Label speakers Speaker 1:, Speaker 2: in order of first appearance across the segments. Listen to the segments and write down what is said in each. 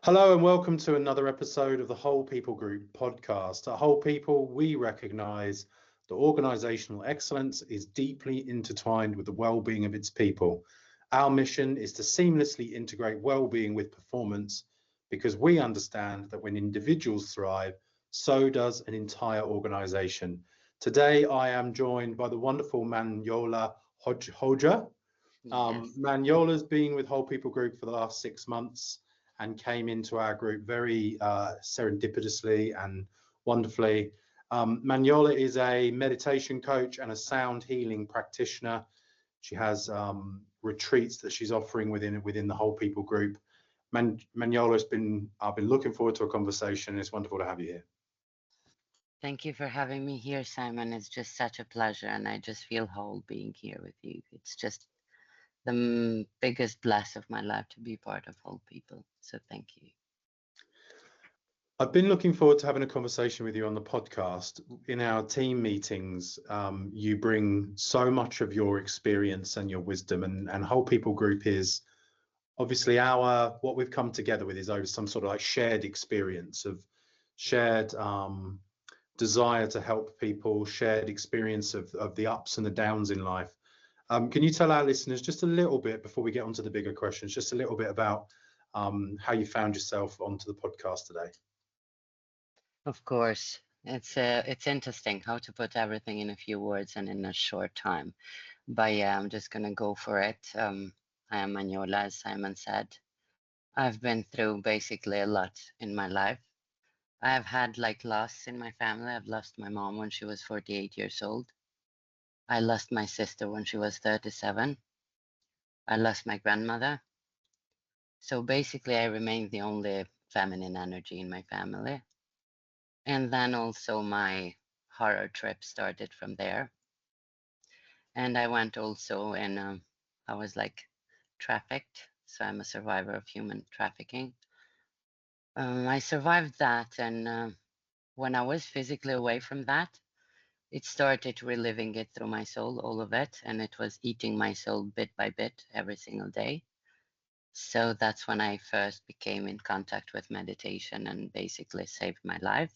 Speaker 1: Hello and welcome to another episode of the Whole People Group podcast. At Whole People, we recognise that organisational excellence is deeply intertwined with the well-being of its people. Our mission is to seamlessly integrate well-being with performance because we understand that when individuals thrive, so does an entire organisation. Today, I am joined by the wonderful Manjola Hoxha.
Speaker 2: Yes.
Speaker 1: Manjola's been with Whole People Group for the last 6 months and came into our group very serendipitously and wonderfully. Manjola is a meditation coach and a sound healing practitioner. She has retreats that she's offering within the Whole People Group. Manjola's I've been looking forward to a conversation. It's wonderful to have you here.
Speaker 2: Thank you for having me here, Simon. It's just such a pleasure, and I just feel whole being here with you. It's just the biggest bless of my life to be part of Whole People. So thank you.
Speaker 1: I've been looking forward to having a conversation with you on the podcast. In our team meetings, you bring so much of your experience and your wisdom, and Whole People Group is obviously what we've come together with is over some sort of like shared experience of shared desire to help people, shared experience of the ups and the downs in life. Can you tell our listeners just a little bit before we get onto the bigger questions, just a little bit about how you found yourself onto the podcast today?
Speaker 2: Of course, it's interesting how to put everything in a few words and in a short time. But yeah, I'm just gonna go for it. I am Manjola, as Simon said. I've been through basically a lot in my life. I have had like loss in my family. I've lost my mom when she was 48 years old. I lost my sister when she was 37. I lost my grandmother. So basically, I remained the only feminine energy in my family. And then also my horror trip started from there. And I went also and I was like trafficked. So I'm a survivor of human trafficking. I survived that. And when I was physically away from that, it started reliving it through my soul, all of it. And it was eating my soul bit by bit every single day. So that's when I first became in contact with meditation and basically saved my life.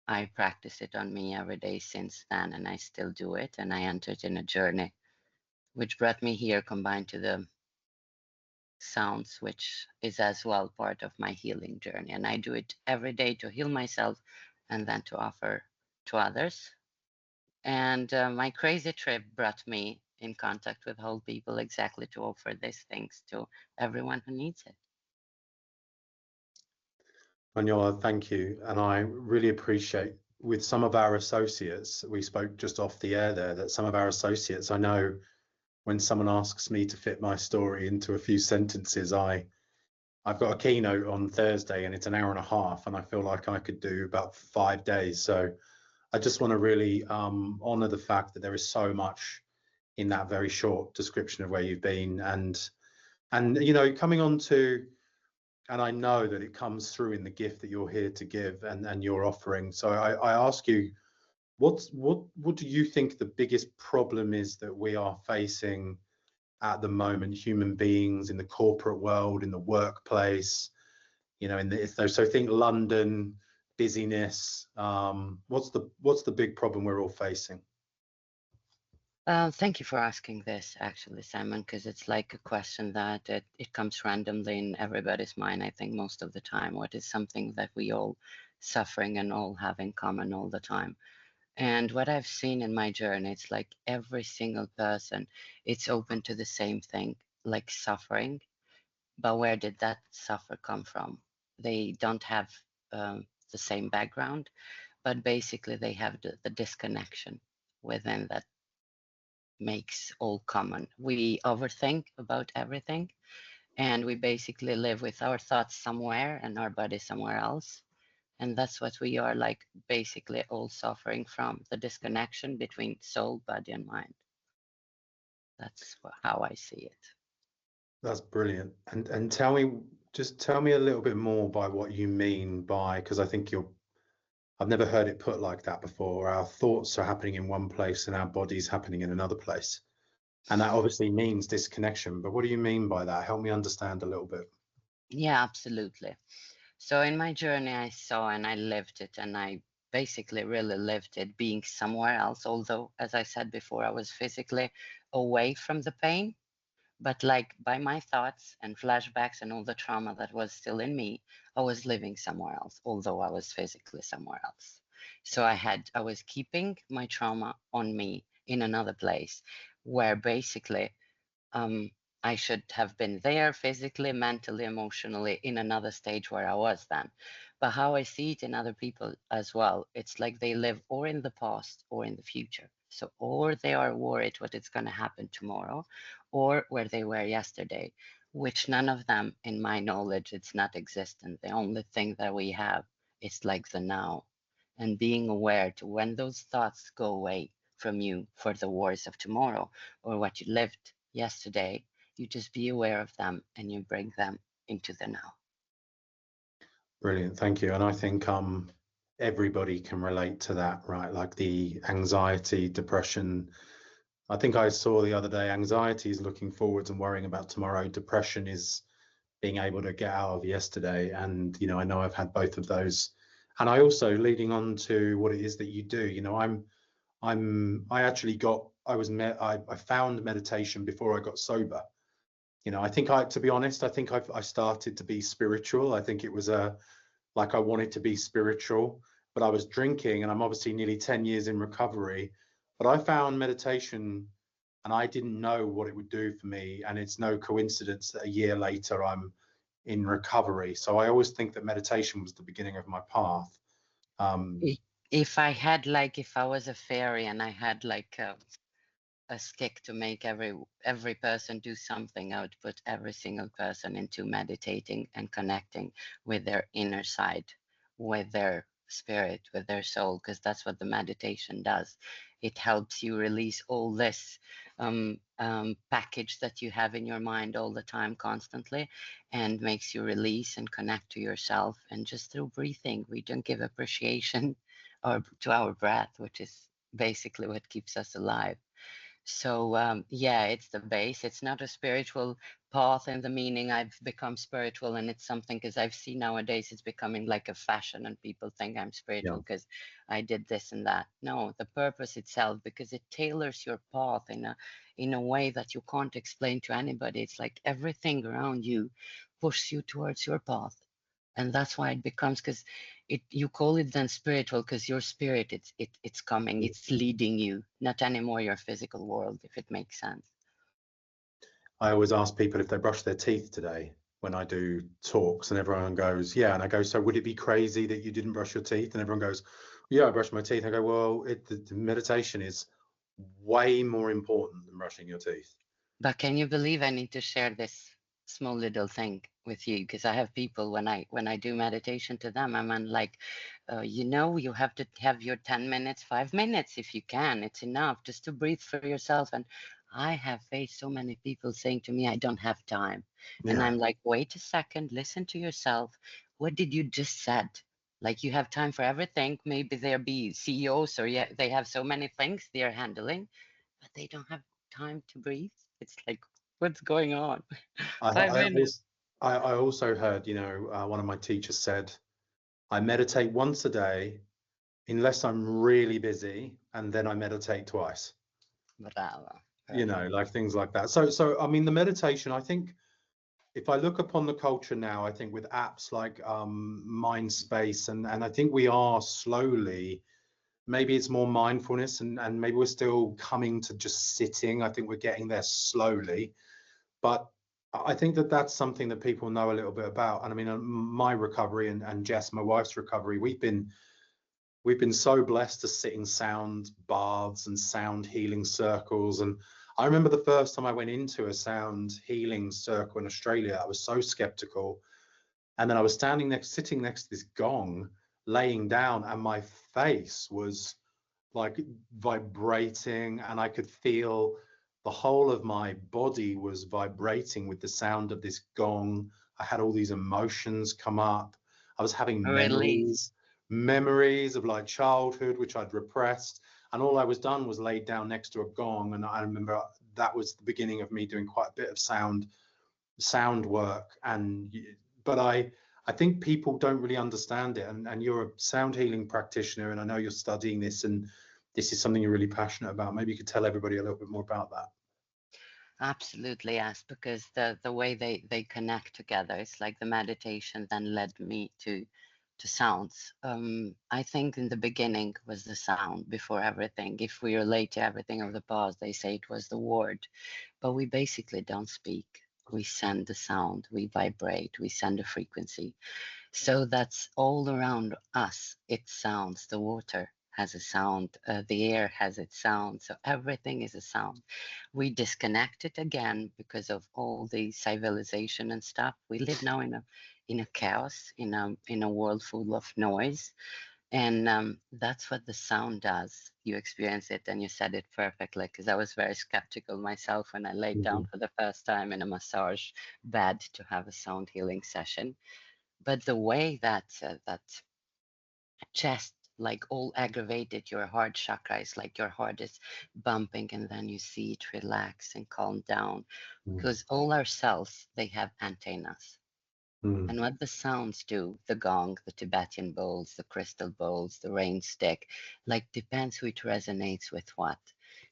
Speaker 2: I practice it on me every day since then, and I still do it. And I entered in a journey which brought me here, combined to the sounds, which is as well part of my healing journey. And I do it every day to heal myself and then to offer to others. And my crazy trip brought me in contact with whole people exactly to offer these things to everyone who needs it.
Speaker 1: Manjola, thank you. And I really appreciate with some of our associates, we spoke just off the air there, that some of our associates, I know when someone asks me to fit my story into a few sentences, I've got a keynote on Thursday and it's an hour and a half, and I feel like I could do about 5 days. So I just want to really honor the fact that there is so much in that very short description of where you've been, and coming on to, and I know that it comes through in the gift that you're here to give and you're offering. So I ask you, what do you think the biggest problem is that we are facing at the moment, human beings in the corporate world, in the workplace, so think London, busyness. What's the big problem we're all facing?
Speaker 2: Thank you for asking this, actually, Simon, because it's like a question that it comes randomly in everybody's mind, I think, most of the time. What is something that we all suffering and all have in common all the time? And what I've seen in my journey, it's like every single person, it's open to the same thing, like suffering. But where did that suffer come from? They don't have the same background, but basically they have the disconnection within that makes all common. We overthink about everything, and we basically live with our thoughts somewhere and our body somewhere else. And that's what we are like basically all suffering from, the disconnection between soul, body, and mind. That's how I see it.
Speaker 1: That's brilliant. And tell me a little bit more by what you mean by, because I think I've never heard it put like that before. Our thoughts are happening in one place and our body's happening in another place. And that obviously means disconnection. But what do you mean by that? Help me understand a little bit.
Speaker 2: Yeah, absolutely. So in my journey, I saw and I lived it, and I basically really lived it being somewhere else. Although, as I said before, I was physically away from the pain, but like by my thoughts and flashbacks and all the trauma that was still in me, I was living somewhere else, although I was physically somewhere else. So I was keeping my trauma on me in another place where basically um, I should have been there physically, mentally, emotionally in another stage where I was then. But how I see it in other people as well, it's like they live or in the past or in the future. So, or they are worried what is going to happen tomorrow, or where they were yesterday, which none of them, in my knowledge, it's not existent. The only thing that we have is like the now, and being aware to when those thoughts go away from you for the worries of tomorrow or what you lived yesterday, you just be aware of them and you bring them into the now.
Speaker 1: Brilliant, thank you. And I think everybody can relate to that, right? Like the anxiety, depression. I think I saw the other day, anxiety is looking forwards and worrying about tomorrow. Depression is being able to get out of yesterday. And, you know, I know I've had both of those. And I also, leading on to what it is that you do, you know, I actually got, I found meditation before I got sober. You know, I think to be honest, I think I started to be spiritual. I think it was like I wanted to be spiritual, but I was drinking, and I'm obviously nearly 10 years in recovery. But I found meditation, and I didn't know what it would do for me. And it's no coincidence that a year later I'm in recovery. So I always think that meditation was the beginning of my path. Um,
Speaker 2: If I had like, if I was a fairy and I had like a stick to make every person do something, I would put every single person into meditating and connecting with their inner side, with their spirit, with their soul, because that's what the meditation does. It helps you release all this package that you have in your mind all the time, constantly, and makes you release and connect to yourself. And just through breathing, we don't give appreciation or to our breath, which is basically what keeps us alive. So yeah, it's the base. It's not a spiritual path in the meaning I've become spiritual and it's something because I've seen nowadays it's becoming like a fashion and people think I'm
Speaker 1: yeah,
Speaker 2: spiritual because I did this and that. No, the purpose itself, because it tailors your path in a way that you can't explain to anybody. It's like everything around you pushes you towards your path, and that's why it becomes, because it, you call it then spiritual because your spirit, it's coming, it's leading you, not anymore your physical world, if it makes sense.
Speaker 1: I always ask people if they brush their teeth today when I do talks, and everyone goes, yeah. And I go, so would it be crazy that you didn't brush your teeth? And everyone goes, yeah, I brushed my teeth. I go, well, the meditation is way more important than brushing your teeth.
Speaker 2: But can you believe I need to share this small little thing with you? Because I have people when I do meditation to them, I'm on like, you know, you have to have your 10 minutes, 5 minutes if you can. It's enough just to breathe for yourself. And I have faced so many people saying to me, I don't have time. And
Speaker 1: Yeah.
Speaker 2: I'm like, wait a second, listen to yourself. What did you just said? Like you have time for everything. Maybe they'll be CEOs or yeah, they have so many things they're handling, but they don't have time to breathe. It's like, what's going on?
Speaker 1: I,
Speaker 2: Five
Speaker 1: I
Speaker 2: minutes.
Speaker 1: also, I also heard, you know, one of my teachers said, I meditate once a day unless I'm really busy, and then I meditate twice.
Speaker 2: Bravo.
Speaker 1: You
Speaker 2: Perfect.
Speaker 1: know, like things like that. So I mean, the meditation, I think, if I look upon the culture now, I think with apps like Mindspace, and I think we are slowly, maybe it's more mindfulness, and maybe we're still coming to just sitting. I think we're getting there slowly, but I think that that's something that people know a little bit about. And I mean, my recovery and Jess, my wife's recovery, we've been so blessed to sit in sound baths and sound healing circles. And I remember the first time I went into a sound healing circle in Australia, I was so skeptical. And then I was sitting next to this gong, laying down, and my face was like vibrating, and I could feel the whole of my body was vibrating with the sound of this gong. I had all these emotions come up. I was having
Speaker 2: Release.
Speaker 1: memories of like childhood, which I'd repressed. And all I was done was laid down next to a gong. And I remember that was the beginning of me doing quite a bit of sound work. And but I think people don't really understand it. And you're a sound healing practitioner, and I know you're studying this, and this is something you're really passionate about. Maybe you could tell everybody a little bit more about that.
Speaker 2: Absolutely, yes, because the way they connect together, it's like the meditation then led me to sounds. I think in the beginning was the sound before everything. If we relate to everything of the past, they say it was the word, but we basically don't speak. We send the sound, we vibrate, we send a frequency. So that's all around us. It sounds. The water has a sound. The air has its sound. So everything is a sound. We disconnect it again because of all the civilization and stuff. We live now in a chaos, in a world full of noise, and that's what the sound does. You experience it, and you said it perfectly. Because I was very skeptical myself when I laid down for the first time in a massage bed to have a sound healing session. But the way that that chest, like all aggravated, your heart chakra is like your heart is bumping, and then you see it relax and calm down, because all our cells, they have antennas. And what the sounds do, the gong, the Tibetan bowls, the crystal bowls, the rain stick, like depends who it resonates with what.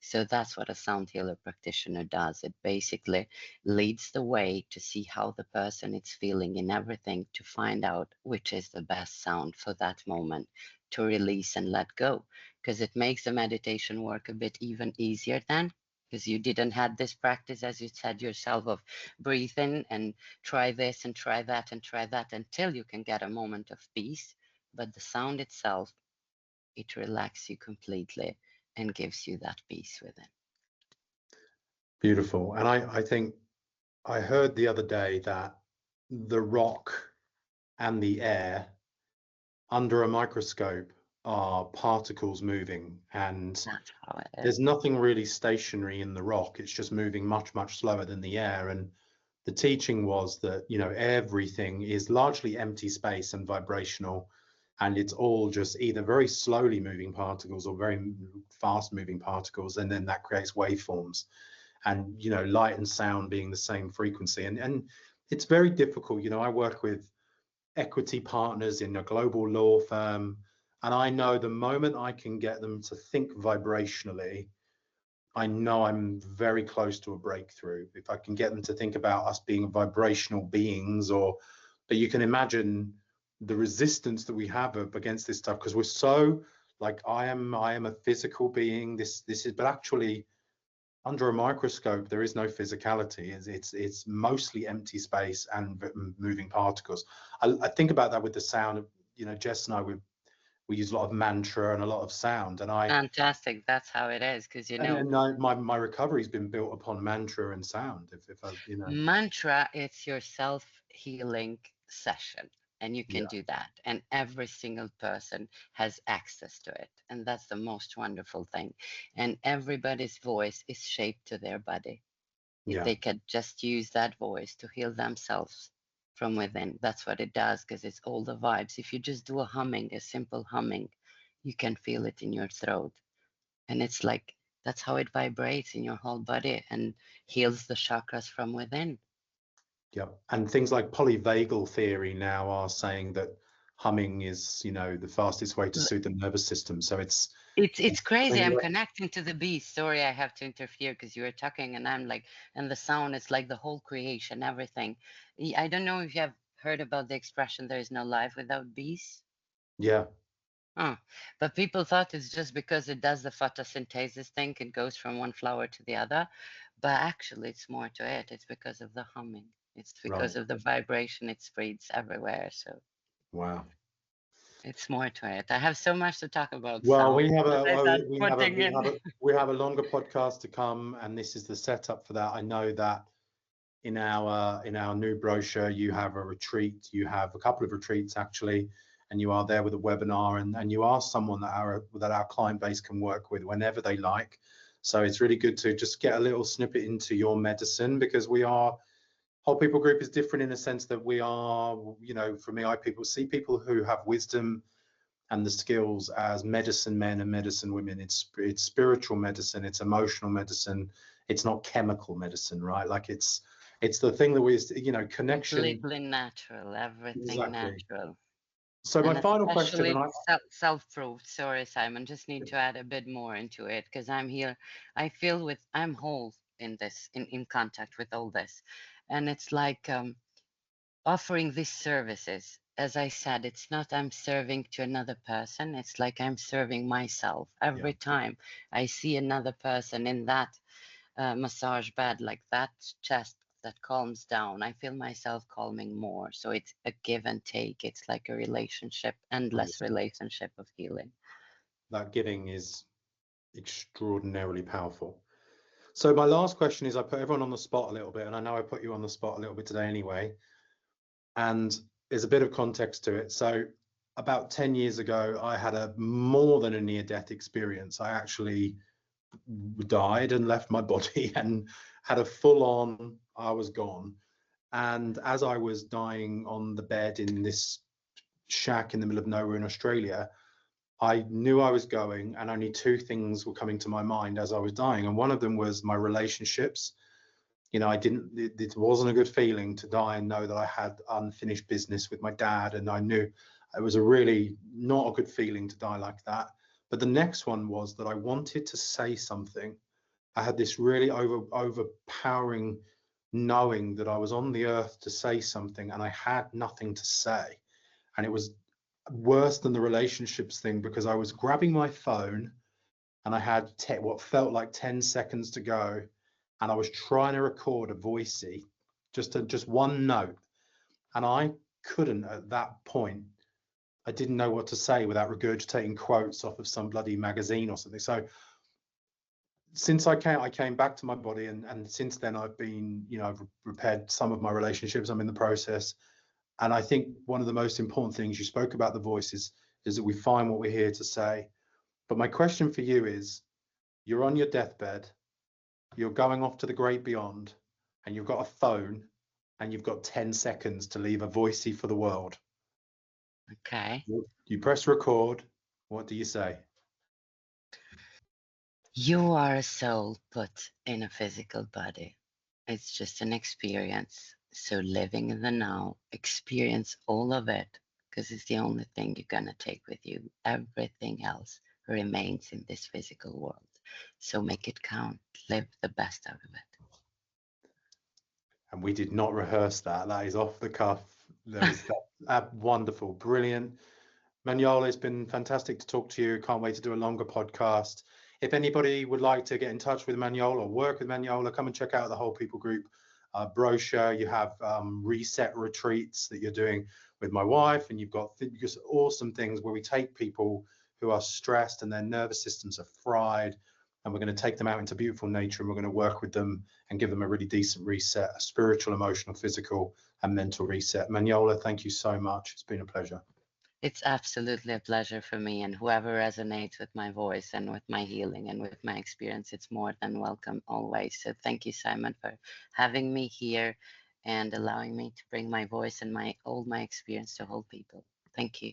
Speaker 2: So that's what a sound healer practitioner does. It basically leads the way to see how the person is feeling in everything, to find out which is the best sound for that moment, to release and let go. Because it makes the meditation work a bit even easier then, because you didn't had this practice, as you said yourself, of breathe in and try this and try that and try that until you can get a moment of peace. But the sound itself, it relaxes you completely and gives you that peace within.
Speaker 1: Beautiful. And I think I heard the other day that the rock and the air under a microscope are particles moving, and
Speaker 2: That's how it
Speaker 1: there's
Speaker 2: is.
Speaker 1: nothing really stationary in the rock. It's just moving much, much slower than the air. And the teaching was that, you know, everything is largely empty space and vibrational, and it's all just either very slowly moving particles or very fast moving particles, and then that creates waveforms. And, you know, light and sound being the same frequency. And it's very difficult. You know, I work with equity partners in a global law firm, and I know the moment I can get them to think vibrationally, I know I'm very close to a breakthrough. If I can get them to think about us being vibrational beings, or, but you can imagine the resistance that we have up against this stuff, because we're so like, I am a physical being. This is, but actually under a microscope there is no physicality. It's mostly empty space and moving particles. I think about that with the sound. You know, Jess and I, we use a lot of mantra and a lot of sound, and
Speaker 2: Fantastic. That's how it is. Because,
Speaker 1: my recovery's been built upon mantra and sound. If I, you know.
Speaker 2: mantra, it's your self-healing session, and you can
Speaker 1: Yeah,
Speaker 2: do that. And every single person has access to it. And that's the most wonderful thing. And everybody's voice is shaped to their body. If
Speaker 1: yeah,
Speaker 2: they could just use that voice to heal themselves from within, that's what it does, because it's all the vibes. If you just do a humming, a simple humming, you can feel it in your throat. And it's like, that's how it vibrates in your whole body and heals the chakras from within.
Speaker 1: yeah. And things like polyvagal theory now are saying that humming is, you know, the fastest way to soothe the nervous system. So
Speaker 2: It's crazy. I'm
Speaker 1: yeah,
Speaker 2: connecting to the beast. Sorry, I have to interfere because you were talking, and I'm like, and the sound is like the whole creation, everything. I don't know if you have heard about the expression, there is no life without bees.
Speaker 1: yeah,
Speaker 2: Oh, but people thought it's just because it does the photosynthesis thing, it goes from one flower to the other. But actually, it's more to it. It's because of the humming. It's
Speaker 1: right.
Speaker 2: because of the vibration it spreads everywhere. So
Speaker 1: Wow.
Speaker 2: it's more to it. I have so much to talk about
Speaker 1: Well,
Speaker 2: sound.
Speaker 1: we have
Speaker 2: As
Speaker 1: a
Speaker 2: I
Speaker 1: well,
Speaker 2: said, putting in.
Speaker 1: we have a longer podcast to come, and this is the setup for that. I know that in our new brochure, you have a retreat. You have a couple of retreats actually, and you are there with a webinar, and you are someone that our client base can work with whenever they like. So it's really good to just get a little snippet into your medicine, because we are, whole people group is different in the sense that we are, you know, for me, I people see people who have wisdom and the skills as medicine men and medicine women. It's spiritual medicine, it's emotional medicine, it's not chemical medicine, right? Like it's It's the thing that we, you know, connection.
Speaker 2: Completely natural, everything
Speaker 1: Exactly.
Speaker 2: natural.
Speaker 1: So my
Speaker 2: And
Speaker 1: final question, and
Speaker 2: especially
Speaker 1: I,
Speaker 2: self-proved. Sorry, Simon, just need to add a bit more into it because I'm here. I feel I'm whole in this, in contact with all this. And it's like offering these services. As I said, it's not I'm serving to another person. It's like I'm serving myself
Speaker 1: yeah,
Speaker 2: every time I see another person in that massage bed, like that chest that calms down. I feel myself calming more. So it's a give and take. It's like a relationship, endless
Speaker 1: 100%.
Speaker 2: relationship of healing.
Speaker 1: That giving is extraordinarily powerful. So my last question is, I put everyone on the spot a little bit, and I know I put you on the spot a little bit today anyway. And there's a bit of context to it. So about 10 years ago, I had a more than a near-death experience. I actually died and left my body and had a full-on, I was gone. And as I was dying on the bed in this shack in the middle of nowhere in Australia, I knew I was going, and only two things were coming to my mind as I was dying. And one of them was my relationships. You know, it wasn't a good feeling to die and know that I had unfinished business with my dad. And I knew it was a really not a good feeling to die like that. But the next one was that I wanted to say something. I had this really overpowering knowing that I was on the earth to say something and I had nothing to say. And it was worse than the relationships thing because I was grabbing my phone and I had what felt like 10 seconds to go, and I was trying to record a voicey, just one note, and I couldn't at that point. I didn't know what to say without regurgitating quotes off of some bloody magazine or something. So since I came back to my body, and since then I've been, you know, I've repaired some of my relationships. I'm in the process. And I think one of the most important things you spoke about the voices is that we find what we're here to say. But my question for you is, you're on your deathbed, you're going off to the great beyond, and you've got a phone, and you've got 10 seconds to leave a voicey for the world.
Speaker 2: Okay.
Speaker 1: You press record. What do you say?
Speaker 2: You are a soul put in a physical body. It's just an experience. So living in the now, experience all of it because it's the only thing you're going to take with you. Everything else remains in this physical world. So make it count. Live the best out of it.
Speaker 1: And we did not rehearse that. That is off the cuff. That is wonderful, brilliant. Manjola, it's been fantastic to talk to you. Can't wait to do a longer podcast. If anybody would like to get in touch with Manjola or work with Manjola, come and check out the Whole People Group brochure. You have reset retreats that you're doing with my wife, and you've got just awesome things where we take people who are stressed and their nervous systems are fried, and we're going to take them out into beautiful nature, and we're going to work with them and give them a really decent reset, a spiritual, emotional, physical, and mental reset. Manjola, thank you so much. It's been a pleasure.
Speaker 2: It's absolutely a pleasure for me, and whoever resonates with my voice and with my healing and with my experience, it's more than welcome always. So thank you, Simon, for having me here and allowing me to bring my voice and all my experience to whole people. Thank you.